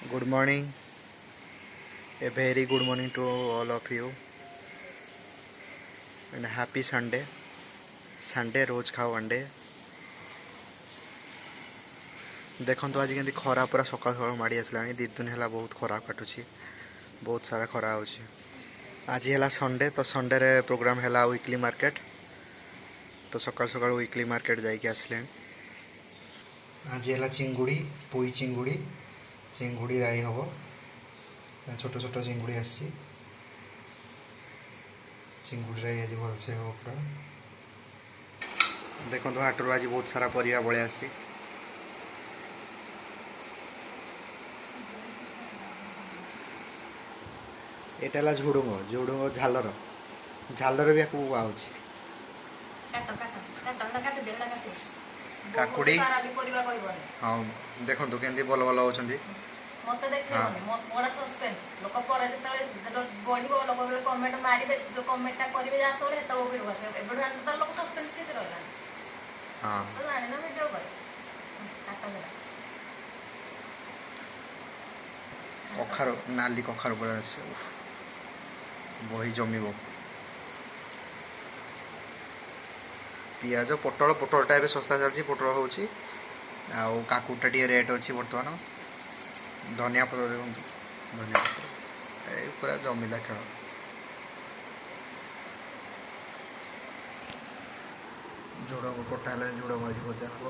Good morning, a very good morning to all of you and a happy Sunday. Sunday रोज खाओ अंडे देखो आज के खरा पूरा सकाल सकाल माड़ी आसला 2 दिन है बहुत खरा काटुची बहुत सारा खरा हो आज है संडे तो संडे रे प्रोग्राम है वीकली मार्केट तो सकाल सकाल वीकली मार्केट जाइए आसले आज है चिंगुड़ी पुई चिंगुड़ी चिंगुड़ी राई हम छोट छोट चिंगुड़ी आसी चिंगुड़ी राई आज भलसे हम पूरा देखो हाटर आज बहुत सारा परिया बड़े आसी एटा झुडुंग झुडुंग झालर झालर भी आकु आउछ काकुड़ी हाँ देखो केंदी बल बल होचंदी मते देखिबोनी मोरा सस्पेंस लोक पर जते बढ़िबो लोक बेले कमेंट मारिबे जो कमेंटटा करिवे जा सोरे त ओबिर बसे एबडा त लोक सस्पेंस के रहला हां तो जाने ना वीडियो करे काटा देला कखारो नाली कखारो पर आसे बही जमिबो पियाज पोटल पोटलटा ए सस्ता चलची पोटल होची आ काकुटा टी रेट अछि वर्तमान धनिया पत्र देखो धनिया पत्र ये पूरा जमिला खेल जोड़ कटा है जोड़ मझी भजा हम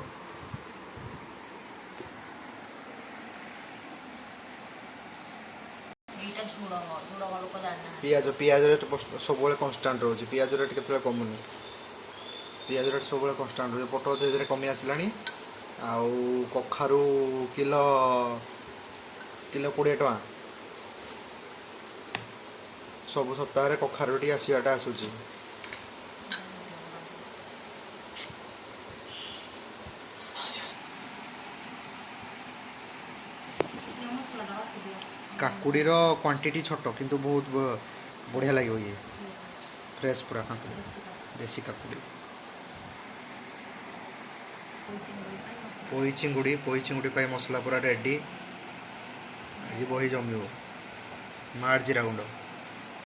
पियाज पियाज रेट सब कन्स्टाट रोचे पियाज रेट के कमुनी पियाज रेट सब कन्स्टाट रोचे पोटल धीरे धीरे कमी आसला आउ कखारू किलो किलो 20 टका सब सप्ताह कखारू टी आसवाटा आसूची काकुड़ीर क्वांटिटी छोट किंतु बहुत बढ़िया लगे ये फ्रेश पूरा काकुड़ी देसी काकुड़ी पोई चिंगुड़ी मसला पूरा रेडी आज बही जमिब मार जीरा गुंड